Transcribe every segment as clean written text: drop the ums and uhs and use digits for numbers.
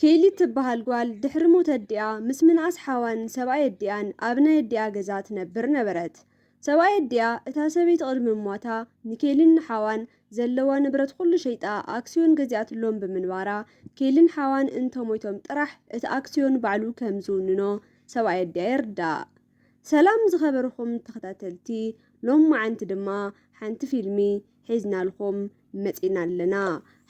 ኬሊ ትበሃል ጓል ድሕሪ ሞት ኣዲኣ ምስ ምንኣስ ሓዋን ሰብኣይ ኣዲኣን ኣብ ናይ ኣዲኣ ገዛ ትነብር ነበረት። ሰብኣይ ኣዲኣ እታ ሰበይቲ ቅድሚ ሞታ ንኬሊን ሓዋን ዘለዋ ንብረት ኩሉ ሸይጣ ኣክስዮን ገዚኣትሎም ብምንባራ ኬሊን ሓዋን እንተሞይቶም ጥራሕ እቲ ኣክስዮን ባዕሉ ከም ዝውንኖ ሰብኣይ ኣዲኣ ይርዳእ። ሰላም ዝኸበርኩም ተኸታተልቲ ሎም መዓንቲ ድማ ሓንቲ ፊልሚ ሒዝናልኩም መፂና ኣለና።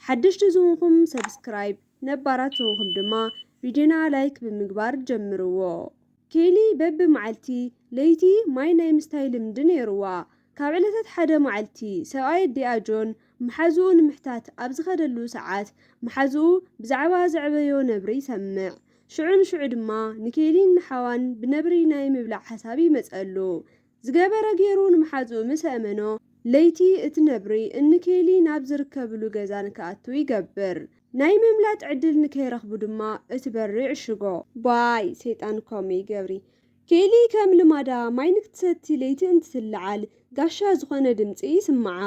ሓድሽቲ ዝኹንኩም ሰብስክራይብ ነባራት ዝኹንኩም ድማ ቪድዮና ላይክ ብምግባር ጀምርዎ። ኬሊ በቢ መዓልቲ ለይቲ ማይ ናይ ምስታይ ልምዲ ነይሩዋ። ካብ ዕለታት ሓደ መዓልቲ ሰብኣይ ኣዲኣ ጆን መሓዝኡ ንምሕታት ኣብ ዝኸደሉ ሰዓት መሓዝኡ ብዛዕባ ዘዕበዮ ነብሪ ይሰምዕ። ሽዑ ድማ ንኬሊን ንሓዋን ብነብሪ ናይ ምብላዕ ሓሳብ ይመፀሉ። ዝገበረ ገይሩ ንመሓዝኡ ምስ ኣመኖ ለይቲ እቲ ነብሪ እንኬሊ ናብ ዝርከብሉ ገዛ ንክኣቱ ይገብር። ናይ ምምላጥ ዕድል ንከይረኽቡ ድማ እቲ በሪ ይዕሽጎ። ባይ ሰይጣን ኮመይ ገብሪ። ኬሊ ከም ልማዳ ማይ ንክትሰቲ ለይቲ እንትትለዓል ጋሻ ዝኾነ ድምፂ ይስምዓ።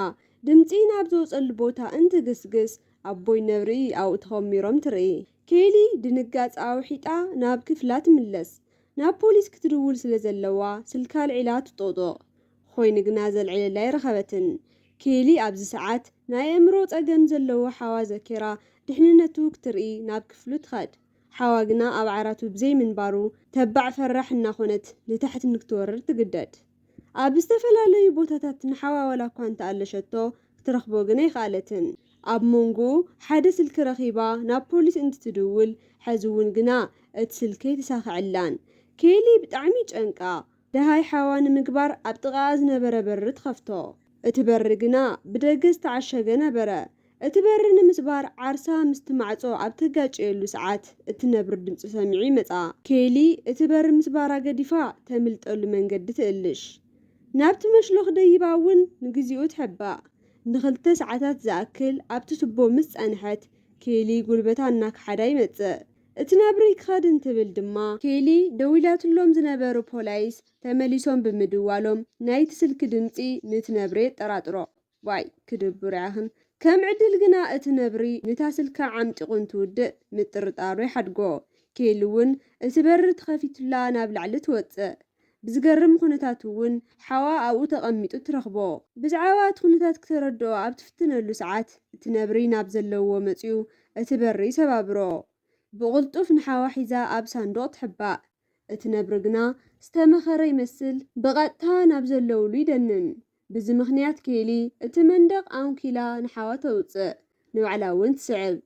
ድምፂ ናብ ዘውፀሉ ቦታ እንትግስግስ ኣቦይ ነብሪ ኣብኡ ተኸሚሮም ትርኢ። ኬሊ ድንጋፅ ኣውሒጣ ናብ ክፍላ ትምለስ። ናብ ፖሊስ ክትድውል ስለ ዘለዋ ስልካ ኣልዒላ ትጦጦቕ። ኮይኑ ግና ዘልዕለላ ይረኸበትን። ኬሊ ኣብዚ ሰዓት ናይ ኣእምሮ ፀገም ዘለዎ ሓዋ ዘኪራ ድሕንነቱ ክትርኢ ናብ ክፍሉ ትኸድ። ሓዋ ግና ኣብ ዓራቱ ብዘይ ምንባሩ ተባዕ ፈራሕ እናኾነት ንታሕቲ ንክትወርድ ትግደድ። ኣብ ዝተፈላለዩ ቦታታት ንሓዋ ዋላ እኳ እንተኣለሸቶ ክትረኽቦ ግና ይኽኣለትን። ኣብ መንጎ ሓደ ስልኪ ረኺባ ናብ ፖሊስ እንትትድውል ሕዚ እውን ግና እቲ ስልኪ ይተሳኽዐላን። ኬሊ ብጣዕሚ ጨንቃ ደሃይ ሓዋ ንምግባር ኣብ ጥቓ ዝነበረ በሪ ትኸፍቶ። እቲ በሪ ግና ብደገ ዝተዓሸገ ነበረ። እቲ በሪ ንምስባር ዓርሳ ምስቲ ማዕጾ ኣብ ተጋጨየሉ ሰዓት እቲ ነብሪ ድምፂ ሰሚዑ ይመፃ። ኬሊ እቲ በሪ ምስባራ ገዲፋ ተምልጠሉ መንገዲ ትእልሽ። ናብቲ መሽሎ ክደይባ እውን ንግዚኡ ትሕባእ። ንክልተ ሰዓታት ዝኣክል ኣብቲ ቱቦ ምስ ፀንሐት ኬሊ ጉልበታ እናክሓዳ ይመፅእ። እቲ ነብሪ ክኸድ እንትብል ድማ ኬሊ ደዊላትሎም ዝነበሩ ፖላይስ ተመሊሶም ብምድዋሎም ናይቲ ስልኪ ድምፂ ነቲ ነብሪ የጠራጥሮ። ዋይ ክድብር ያኽን። ከም ዕድል ግና እቲ ነብሪ ነታ ስልካ ዓምጢቑ እንትውድእ ምጥርጣሩ ይሓድጎ። ኬሊ እውን እቲ በሪ ተኸፊቱላ ናብ ላዕሊ ትወፅእ። ብዝገርም ኩነታት እውን ሓዋ ኣብኡ ተቐሚጡ ትረኽቦ። ብዛዕባ እቲ ኩነታት ክትረድኦ ኣብ ትፍትነሉ ሰዓት እቲ ነብሪ ናብ ዘለዎ መፂኡ እቲ በሪ ይሰባብሮ። ብቕልጡፍ ንሓዋ ሒዛ ኣብ ሳንዱቕ ትሕባእ። እቲ ነብሪ ግና ዝተመኸረ ይመስል ብቐጥታ ናብ ዘለውሉ ይደንን። በዚ ምኽንያት ኬሊ እቲ መንደቕ ኣንኪላ ንሓዋ ተውፅእ። ንባዕላ እውን ትስዕብ።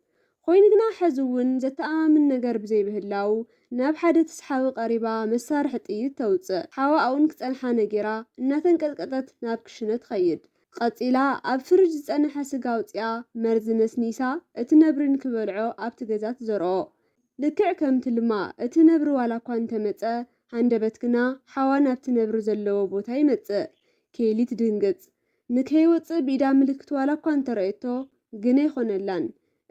ኮይኑ ግና ሕዚ እውን ዘተኣማምን ነገር ብዘይብህላው ናብ ሓደ ተስሓቢ ቀሪባ መሳርሒ ጥይት ተውፅእ። ሓዋ ኣብኡ ንክፀንሓ ነጊራ እናተንቀጥቀጠት ናብ ክሽነ ትኸይድ። ቀፂላ ኣብ ፍርጅ ዝፀንሐ ስጋ ኣውፅያ መርዚ ነስኒሳ እቲ ነብሪ ንክበልዖ ኣብቲ ገዛ ትዘርኦ። ልክዕ ከምቲ ልማ እቲ ነብሪ ዋላ እኳ እንተመፀ ሃንደበት ግና ሓዋ ናብቲ ነብሪ ዘለዎ ቦታ ይመፅእ። ኬሊ ትድንግፅ። ንከይወፅእ ብኢዳ ምልክት ዋላ እኳ እንተረእየቶ ግነ ይኾነላን።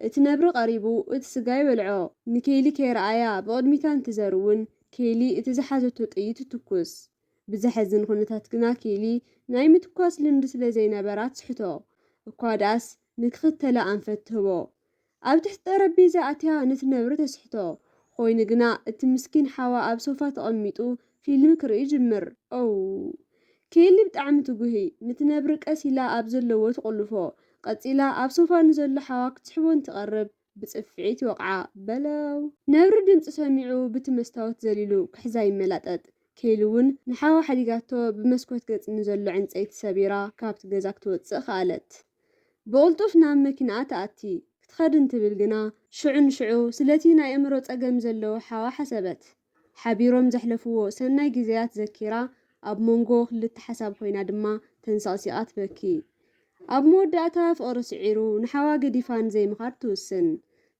እቲ ነብሪ ቀሪቡ እቲ ስጋ ይበልዖ። ንኬሊ ከይረኣያ ብቕድሚታ እንትዘርውን ኬሊ እቲ ዝሓዘቶ ጥይት ትኩስ። ብዘሕዝን ኩነታት ግና ኬሊ ናይ ምትኳስ ልምዲ ስለ ዘይነበራ ትስሕቶ እኳ ዳኣስ ንክኽተላ ኣንፈት ትህቦ። ኣብ ትሕቲ ጠረጴዛ ኣትያ ነቲ ነብሪ ተስሕቶ። ኮይኑ ግና እቲ ምስኪን ሓዋ ኣብ ሶፋ ተቐሚጡ ፊልም ክርኢ ይጅምር። ኬሊ ብጣዕሚ ትጉሂ ነቲ ነብሪ ቀስ ኢላ ኣብ ዘለዎ ትቆልፎ። ቀፂላ ኣብ ሶፋ ንዘሎ ሓዋ ክትስሕቦ እንትቐርብ ብፅፍዒት ይወቕዓ በለው። ነብሪ ድምፂ ሰሚዑ ብቲ መስታወት ዘሊሉ ክሕዛ ይመላጠጥ። ኬሊ እውን ንሓዋ ሓዲጋቶ ብመስኮት ገፅ ንዘሎ ዕንፀይቲ ሰቢራ ካብቲ ገዛ ክትወፅእ ከኣለት። ብቕልጡፍ ናብ መኪናኣ ተኣቲ ክትኸድ እንትብል ግና ሽዑ ስለቲ ናይ ኣእምሮ ፀገም ዘለዎ ሓዋ ሓሰበት። ሓቢሮም ዘሕለፍዎ ሰናይ ግዜያት ዘኪራ ኣብ መንጎ ክልተ ሓሳብ ኮይና ድማ ተንሰቕሲቓ ትበኪ። ኣብ መወዳእታ ፍቕሪ ስዒሩ ንሓዋ ገዲፋ ንዘይምኻድ ትውስን።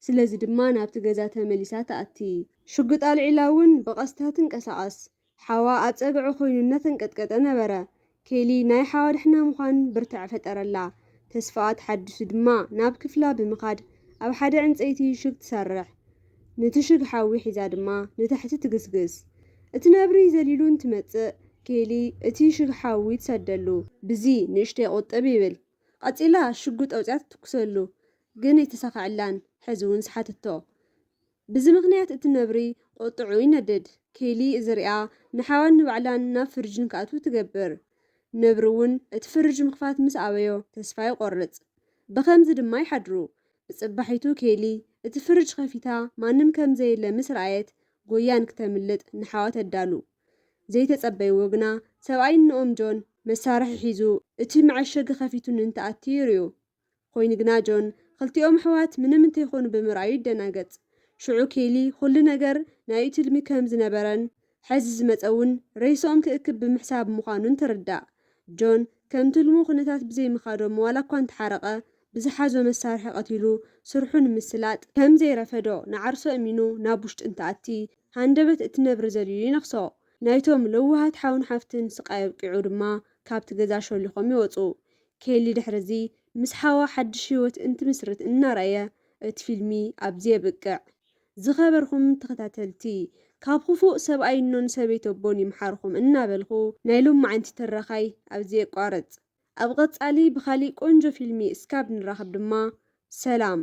ስለዚ ድማ ናብቲ ገዛ ተመሊሳ ተኣቲ። ሽጉጥ ኣልዒላ እውን ብቐስታ ትንቀሳቐስ። ሓዋ ኣብ ፀግዑ ኮይኑ እናተንቀጥቀጠ ነበረ። ኬሊ ናይ ሓዋ ድሕና ምዃን ብርትዕ ፈጠረላ። ተስፋኣ ተሓዲሱ ድማ ናብ ክፍላ ብምኻድ ኣብ ሓደ ዕንፀይቲ ሽግ ትሰርሕ። ነቲ ሽግ ሓዊ ሒዛ ድማ ንታሕቲ ትግስግስ። እቲ ነብሪ ዘሊሉ እንትመፅእ ኬሊ እቲ ሽግ ሓዊ ትሰደሉ። ብዚ ንእሽተይ ቁጥብ ይብል። ቀፂላ ሽጉጥ ኣውፅያ ትትኩሰሉ ግን ኣይተሳካዕላን። ሕዚ እውን ሰሓትቶ ብዚ ምኽንያት እቲ ነብሪ ቁጥዑ ይነድድ። ኬሊ እዝሪኣ ንሓዋን ንባዕላን ናብ ፍርጅን ክኣቱ ትገብር። ነብሪ እውን እቲ ፍርጅ ምኽፋት ምስ ኣበዮ ተስፋ ይቖርጽ። ብኸምዚ ድማ ይሓድሩ። ብጽባሒቱ ኬሊ እቲ ፍርጅ ኸፊታ ማንም ከም ዘየለ ምስ ረኣየት ጎያን ክተምልጥ ንሓዋ ተዳሉ። ዘይተጸበይዎ ግና ሰብኣይ ንኦም ጆን መሳርሒ ሒዙ እቲ መዐሸጊ ኸፊቱ ንንተኣቲ ይርዩ። ኮይኑ ግና ጆን ክልቲኦም ኣሕዋት ምንም እንተይኮኑ ብምርኣዩ ይደናገጽ። ሽዑ ኬሊ ኩሉ ነገር ናይ ትልሚ ከም ዝነበረን ሕዚ ዝመጸውን ሬሶኦም ክእክብ ብምሕሳብ ምዃኑን ትርዳእ። ጆን ከም ትልሙ ኩነታት ብዘይምኻዶም ዋላ እኳ እንተሓረቐ ብዝሓዞ መሳርሒ ቀቲሉ ስርሑ ንምስላጥ ከም ዘይረፈዶ ንዓርሶ እሚኑ ናብ ውሽጢ እንተኣቲ ሃንደበት እቲ ነብሪ ዘልዩ ይነኽሶ። ናይቶም ለዋሃት ሓውን ሓፍትን ስቃይ ኣብቂዑ ድማ ካብቲ ገዛ ሸሊኾም ይወፁ። ኬሊ ድሕርዚ ምስ ሓዋ ሓድሽ ህይወት እንትምስርት እናረኣየ እቲ ፊልሚ ኣብዚ የብቅዕ። ዝኸበርኩም ተኸታተልቲ ካብ ክፉእ ሰብኣይኖን ሰበይቲ ኣቦን ይምሓርኩም እናበልኹ ናይ ሎማዓንቲ ትረኻይ ኣብዚ የቋርጽ። ኣብ ቀጻሊ ብኻሊእ ቆንጆ ፊልሚ እስካብ ንራኸብ ድማ ሰላም።